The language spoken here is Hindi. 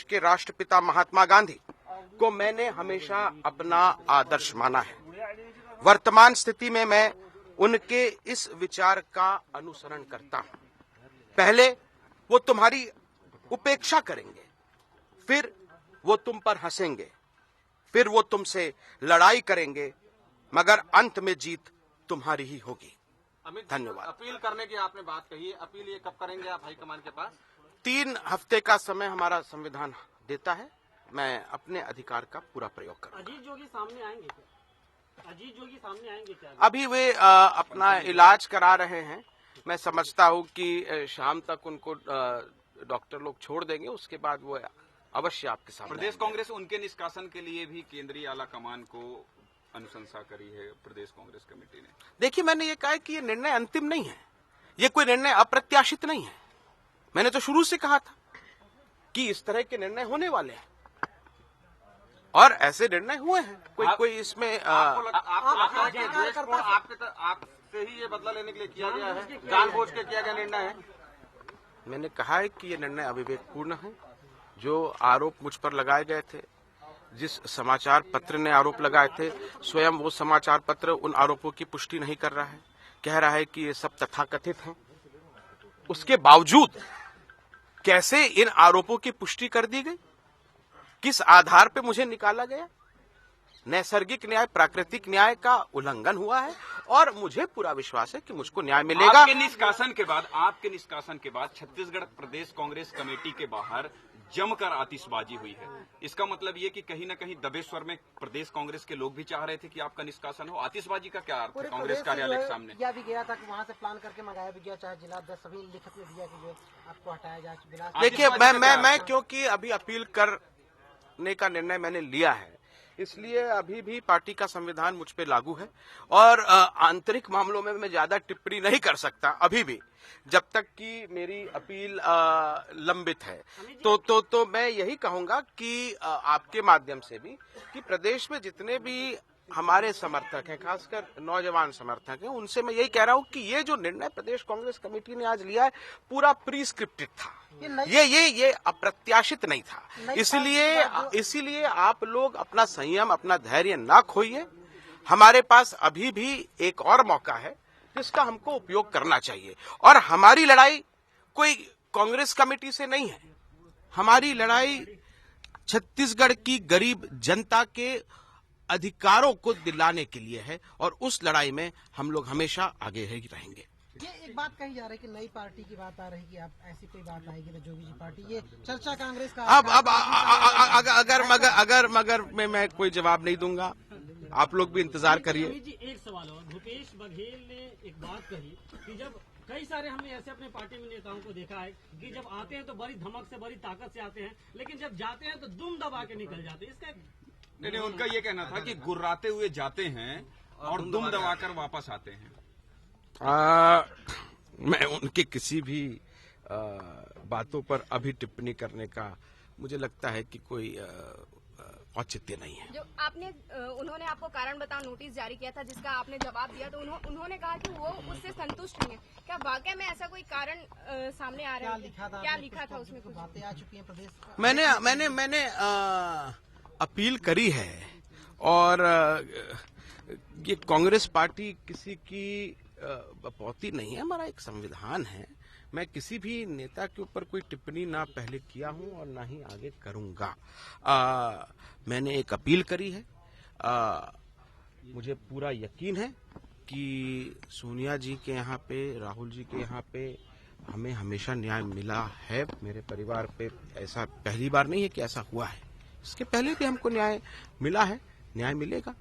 के राष्ट्रपिता महात्मा गांधी को मैंने हमेशा अपना आदर्श माना है। वर्तमान स्थिति में मैं उनके इस विचार का अनुसरण करता हूं। पहले वो तुम्हारी उपेक्षा करेंगे, फिर वो तुम पर हंसेंगे, फिर वो तुमसे लड़ाई करेंगे, मगर अंत में जीत तुम्हारी ही होगी। धन्यवाद। अपील करने की आपने बात कही है, अपील ये कब करेंगे आप हाईकमान के पास? 3 हफ्ते का समय हमारा संविधान देता है। मैं अपने अधिकार का पूरा प्रयोग करूंगा। अजीत जोगी सामने आएंगे क्या? अजीत जोगी सामने आएंगे क्या? अभी वे अपना इलाज करा रहे हैं। मैं समझता हूं कि शाम तक उनको डॉक्टर लोग छोड़ देंगे, उसके बाद वो अवश्य आपके सामने। प्रदेश कांग्रेस उनके निष्कासन के लिए भी केंद्रीय आला कमान को अनुशंसा करी है प्रदेश कांग्रेस कमेटी ने। देखिए, मैंने ये कहा है कि ये निर्णय अंतिम नहीं है, ये कोई निर्णय अप्रत्याशित नहीं है। मैंने तो शुरू से कहा था कि इस तरह के निर्णय होने वाले हैं और ऐसे निर्णय हुए हैं। कोई इसमें आपसे ही ये बदला लेने के लिए किया गया है, जानबूझ के किया गया निर्णय है? मैंने कहा है कि ये निर्णय अविवेकपूर्ण है। जो आरोप मुझ पर लगाए गए थे, जिस समाचार पत्र ने आरोप लगाए थे, स्वयं वो समाचार पत्र उन आरोपों की पुष्टि नहीं कर रहा है, कह रहा है कि ये सब तथाकथित हैं। उसके बावजूद कैसे इन आरोपों की पुष्टि कर दी गई, किस आधार पे मुझे निकाला गया? नैसर्गिक न्याय, प्राकृतिक न्याय का उल्लंघन हुआ है और मुझे पूरा विश्वास है कि मुझको न्याय मिलेगा। आपके निष्कासन के बाद छत्तीसगढ़ प्रदेश कांग्रेस कमेटी के बाहर जमकर आतिशबाजी हुई है। इसका मतलब ये कि कहीं न कहीं दबे स्वर में प्रदेश कांग्रेस के लोग भी चाह रहे थे कि आपका निष्कासन हो। आतिशबाजी का क्या अर्थ है? कांग्रेस कार्यालय के सामने किया भी गया था कि वहाँ से प्लान करके मंगाया भी गया, चाहे जिलाध्यक्ष सभी लिखित में दिया कि जो आपको हटाया जाए। देखिए, मैं क्योंकि अभी अपील करने का निर्णय मैंने लिया है, इसलिए अभी भी पार्टी का संविधान मुझ पे लागू है और आंतरिक मामलों में मैं ज्यादा टिप्पणी नहीं कर सकता अभी भी, जब तक कि मेरी अपील लंबित है। तो मैं यही कहूंगा कि आपके माध्यम से भी कि प्रदेश में जितने भी हमारे समर्थक हैं, खासकर नौजवान समर्थक हैं, उनसे मैं यही कह रहा हूं कि ये जो निर्णय प्रदेश कांग्रेस कमेटी ने आज लिया है, पूरा प्रीस्क्रिप्टेड था। ये अप्रत्याशित नहीं था। इसीलिए आप लोग अपना संयम, अपना धैर्य ना खोइए। हमारे पास अभी भी एक और मौका है जिसका हमको उपयोग करना चाहिए और हमारी लड़ाई कोई कांग्रेस कमेटी से नहीं है। हमारी लड़ाई छत्तीसगढ़ की गरीब जनता के अधिकारों को दिलाने के लिए है और उस लड़ाई में हम लोग हमेशा आगे ही रहेंगे। ये एक बात कही जा रही है कि नई पार्टी की बात आ रही है कि आप ऐसी कोई बात आएगी तो जोगी जी पार्टी, ये चर्चा कांग्रेस का। अब मगर मैं कोई जवाब नहीं दूंगा, आप लोग भी इंतजार करिए। एक सवाल और, भूपेश बघेल ने एक बात कही कि जब कई सारे हमने ऐसे अपने पार्टी में नेताओं को देखा है कि जब आते हैं तो बड़ी धमक से, बड़ी ताकत से आते हैं, लेकिन जब जाते हैं तो दुम दबा के निकल जाते हैं। इसका नहीं, उनका ये कहना था कि गुर्राते हुए जाते हैं और दुम दबाकर वापस आते हैं। मैं उनके किसी भी बातों पर अभी टिप्पणी करने का मुझे लगता है कि कोई औचित्य नहीं है। जो उन्होंने आपको कारण बताओ नोटिस जारी किया था, जिसका आपने जवाब दिया, तो उन्होंने कहा कि वो उससे संतुष्ट नहीं है। क्या वाकई में ऐसा कोई कारण सामने आ रहा है? क्या लिखा था उसमें? कुछ बातें आ चुकी हैं प्रदेश। मैंने अपील करी है और ये कांग्रेस पार्टी किसी की बपौती नहीं है। हमारा एक संविधान है। मैं किसी भी नेता के ऊपर कोई टिप्पणी ना पहले किया हूं और ना ही आगे करूंगा। मैंने एक अपील करी है। मुझे पूरा यकीन है कि सोनिया जी के यहाँ पे, राहुल जी के यहाँ पे हमें हमेशा न्याय मिला है। मेरे परिवार पे ऐसा पहली बार नहीं है कि ऐसा हुआ है, इसके पहले भी हमको न्याय मिला है, न्याय मिलेगा।